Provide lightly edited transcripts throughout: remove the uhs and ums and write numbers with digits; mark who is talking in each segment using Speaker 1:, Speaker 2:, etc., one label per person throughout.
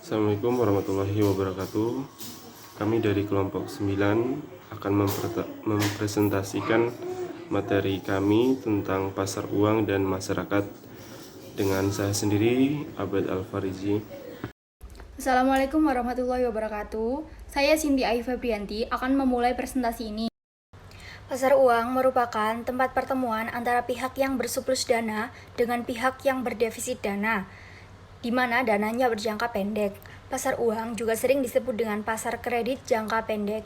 Speaker 1: Assalamualaikum warahmatullahi wabarakatuh. Kami dari kelompok 9 akan mempresentasikan materi kami tentang pasar uang dan masyarakat dengan saya sendiri, Abed Al-Farizi.
Speaker 2: Assalamualaikum warahmatullahi wabarakatuh. Saya Cindy Ayu Febrianti akan memulai presentasi ini. Pasar uang merupakan tempat pertemuan antara pihak yang bersurplus dana dengan pihak yang berdefisit dana, di mana dananya berjangka pendek. Pasar uang juga sering disebut dengan pasar kredit jangka pendek.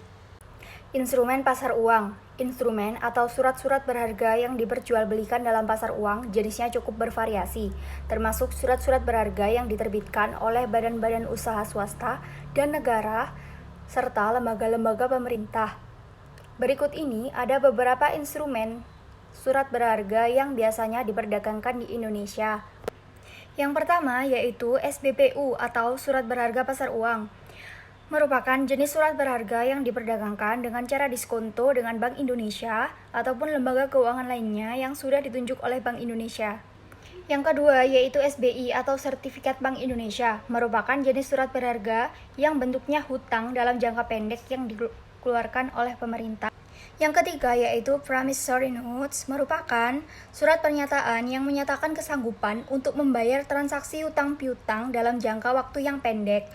Speaker 2: Instrumen pasar uang. Instrumen atau surat-surat berharga yang diperjualbelikan dalam pasar uang jenisnya cukup bervariasi, termasuk surat-surat berharga yang diterbitkan oleh badan-badan usaha swasta dan negara, serta lembaga-lembaga pemerintah. Berikut ini ada beberapa instrumen surat berharga yang biasanya diperdagangkan di Indonesia. Yang pertama yaitu SBPU atau Surat Berharga Pasar Uang. Merupakan jenis surat berharga yang diperdagangkan dengan cara diskonto dengan Bank Indonesia ataupun lembaga keuangan lainnya yang sudah ditunjuk oleh Bank Indonesia. Yang kedua yaitu SBI atau Sertifikat Bank Indonesia, merupakan jenis surat berharga yang bentuknya hutang dalam jangka pendek yang dikeluarkan oleh pemerintah. Yang ketiga yaitu Promissory Notes, merupakan surat pernyataan yang menyatakan kesanggupan untuk membayar transaksi hutang piutang dalam jangka waktu yang pendek.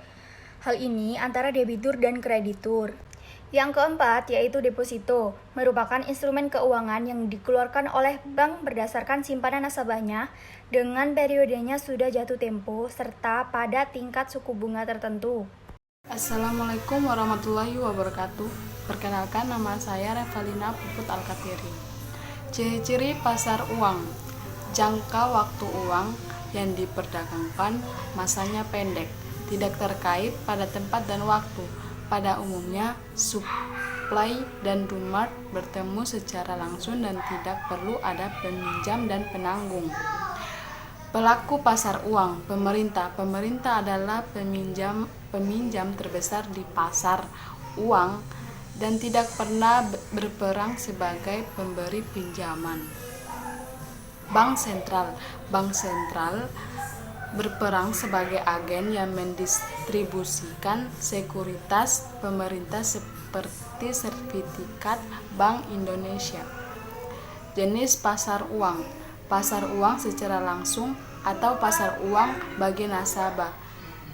Speaker 2: Hal ini antara debitur dan kreditur. Yang keempat yaitu deposito, merupakan instrumen keuangan yang dikeluarkan oleh bank berdasarkan simpanan nasabahnya dengan periodenya sudah jatuh tempo serta pada tingkat suku bunga tertentu.
Speaker 3: Assalamualaikum warahmatullahi wabarakatuh. Perkenalkan, nama saya Revalina Puput Alkatiri. Ciri-ciri pasar uang. Jangka waktu uang yang diperdagangkan masanya pendek, tidak terkait pada tempat dan waktu. Pada umumnya, supply dan demand bertemu secara langsung dan tidak perlu ada peminjam dan penanggung. Pelaku pasar uang, pemerintah. Pemerintah adalah peminjam terbesar di pasar uang dan tidak pernah berperan sebagai pemberi pinjaman. Bank sentral. Bank sentral berperan sebagai agen yang mendistribusikan sekuritas pemerintah seperti sertifikat Bank Indonesia. Jenis pasar uang. Pasar uang secara langsung atau pasar uang bagi nasabah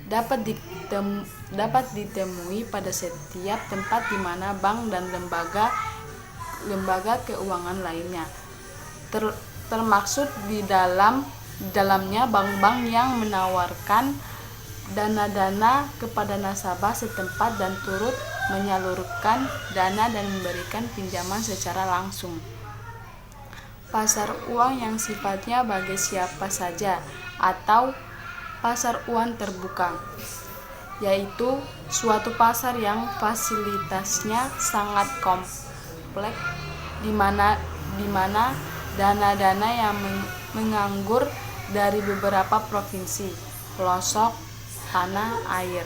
Speaker 3: dapat ditemui pada setiap tempat di mana bank dan lembaga keuangan lainnya, termaksud di dalamnya bank-bank yang menawarkan dana-dana kepada nasabah setempat dan turut menyalurkan dana dan memberikan pinjaman secara langsung. Pasar uang yang sifatnya bagi siapa saja atau pasar uang terbuka, yaitu suatu pasar yang fasilitasnya sangat kompleks di mana dana-dana yang menganggur dari beberapa provinsi, pelosok tanah air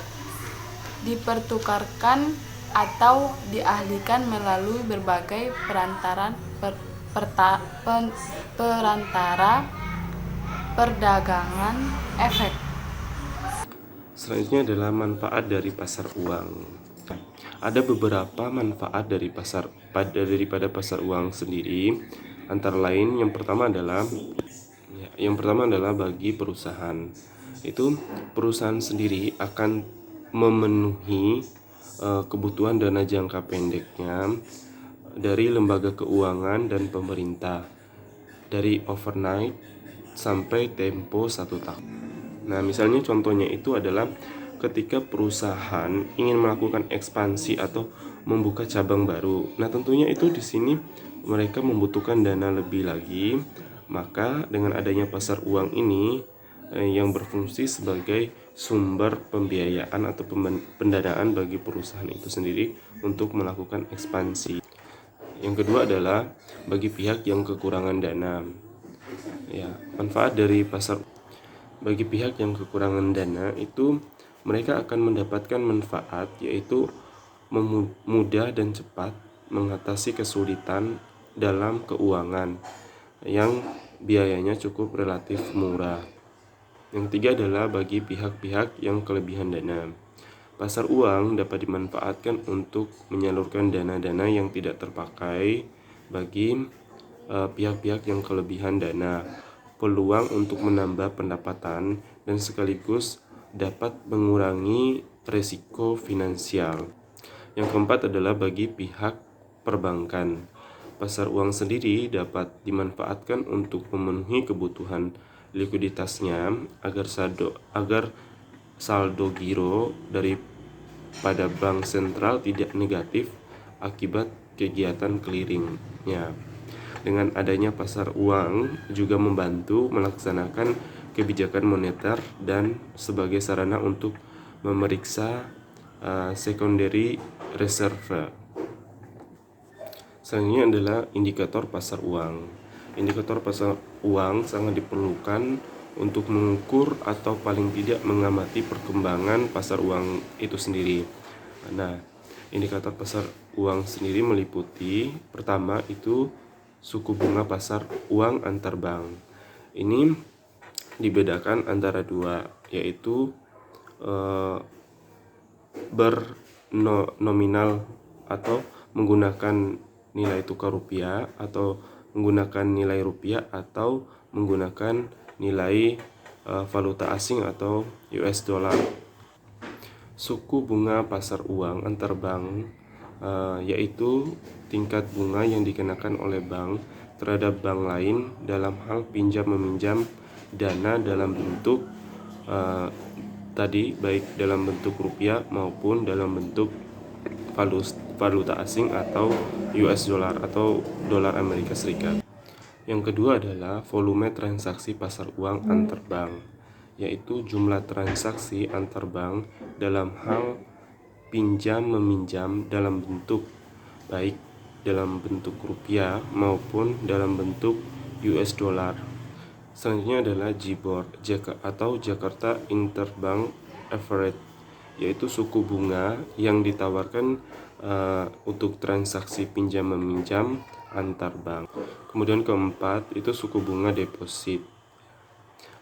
Speaker 3: dipertukarkan atau dialihkan melalui berbagai perantara perdagangan efek.
Speaker 1: Selanjutnya adalah manfaat dari pasar uang. Ada beberapa manfaat daripada pasar uang sendiri. Antara lain yang pertama adalah bagi perusahaan. Itu perusahaan sendiri akan memenuhi kebutuhan dana jangka pendeknya dari lembaga keuangan dan pemerintah, dari overnight sampai tempo 1 tahun. Nah, misalnya contohnya itu adalah ketika perusahaan ingin melakukan ekspansi atau membuka cabang baru. Nah, tentunya itu di sini mereka membutuhkan dana lebih lagi. Maka dengan adanya pasar uang ini yang berfungsi sebagai sumber pembiayaan atau pendanaan bagi perusahaan itu sendiri untuk melakukan ekspansi. Yang kedua adalah bagi pihak yang kekurangan dana. Ya, manfaat dari pasar bagi pihak yang kekurangan dana itu mereka akan mendapatkan manfaat, yaitu mudah dan cepat mengatasi kesulitan dalam keuangan yang biayanya cukup relatif murah. Yang ketiga adalah bagi pihak-pihak yang kelebihan dana. Pasar uang dapat dimanfaatkan untuk menyalurkan dana-dana yang tidak terpakai bagi pihak-pihak yang kelebihan dana, peluang untuk menambah pendapatan, dan sekaligus dapat mengurangi risiko finansial. Yang keempat adalah bagi pihak perbankan. Pasar uang sendiri dapat dimanfaatkan untuk memenuhi kebutuhan likuiditasnya agar saldo giro daripada bank sentral tidak negatif akibat kegiatan clearingnya. Dengan adanya pasar uang juga membantu melaksanakan kebijakan moneter dan sebagai sarana untuk memeriksa secondary reserve. Selanjutnya adalah indikator pasar uang. Indikator pasar uang sangat diperlukan untuk mengukur atau paling tidak mengamati perkembangan pasar uang itu sendiri. Nah, indikator pasar uang sendiri meliputi pertama itu suku bunga pasar uang antar bank. Ini dibedakan antara dua, yaitu bernominal atau menggunakan nilai tukar rupiah, atau menggunakan nilai rupiah, atau menggunakan nilai valuta asing atau US dollar. Suku bunga pasar uang antar bank yaitu tingkat bunga yang dikenakan oleh bank terhadap bank lain dalam hal pinjam meminjam dana dalam bentuk tadi baik dalam bentuk rupiah maupun dalam bentuk valuta asing atau US dollar atau dolar Amerika Serikat. Yang kedua adalah volume transaksi pasar uang antar bank, yaitu jumlah transaksi antar bank dalam hal pinjam meminjam dalam bentuk baik dalam bentuk rupiah maupun dalam bentuk US dollar. Selanjutnya adalah JIBOR atau Jakarta Interbank Average, yaitu suku bunga yang ditawarkan untuk transaksi pinjam meminjam antar bank. Kemudian keempat itu suku bunga deposit.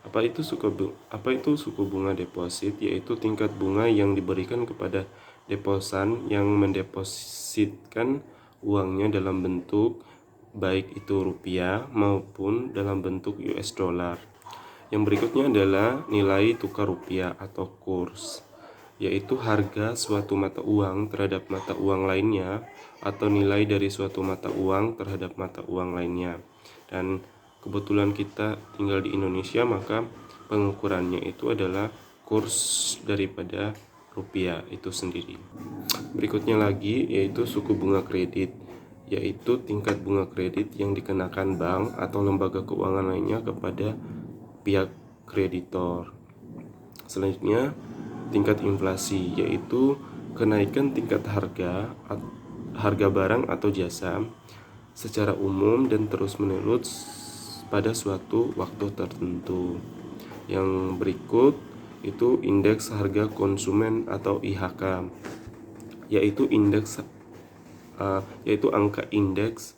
Speaker 1: Apa itu suku bunga deposit? Yaitu tingkat bunga yang diberikan kepada deposan yang mendepositkan uangnya dalam bentuk baik itu rupiah maupun dalam bentuk US dollar. Yang berikutnya adalah nilai tukar rupiah atau kurs, yaitu harga suatu mata uang terhadap mata uang lainnya atau nilai dari suatu mata uang terhadap mata uang lainnya. Dan kebetulan kita tinggal di Indonesia, maka pengukurannya itu adalah kurs daripada rupiah itu sendiri. Berikutnya lagi yaitu suku bunga kredit, yaitu tingkat bunga kredit yang dikenakan bank atau lembaga keuangan lainnya kepada pihak kreditor. Selanjutnya tingkat inflasi, yaitu kenaikan tingkat harga barang atau jasa secara umum dan terus-menerus pada suatu waktu tertentu. Yang berikut itu indeks harga konsumen atau IHK, yaitu angka indeks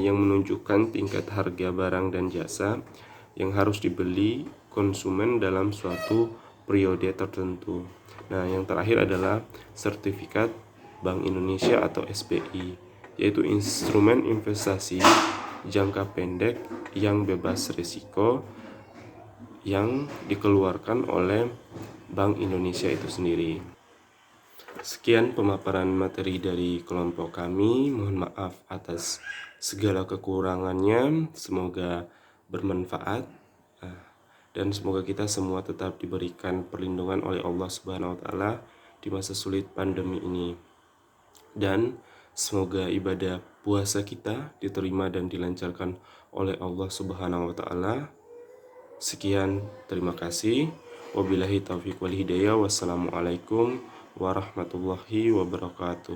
Speaker 1: yang menunjukkan tingkat harga barang dan jasa yang harus dibeli konsumen dalam suatu periode tertentu. Nah, yang terakhir adalah sertifikat Bank Indonesia atau SBI, yaitu instrumen investasi jangka pendek yang bebas risiko yang dikeluarkan oleh Bank Indonesia itu sendiri. Sekian pemaparan materi dari kelompok kami. Mohon maaf atas segala kekurangannya. Semoga bermanfaat. Dan semoga kita semua tetap diberikan perlindungan oleh Allah Subhanahu wa taala di masa sulit pandemi ini. Dan semoga ibadah puasa kita diterima dan dilancarkan oleh Allah Subhanahu wa taala. Sekian, terima kasih. Wabillahi taufiq wal hidayah. Wassalamualaikum warahmatullahi wabarakatuh.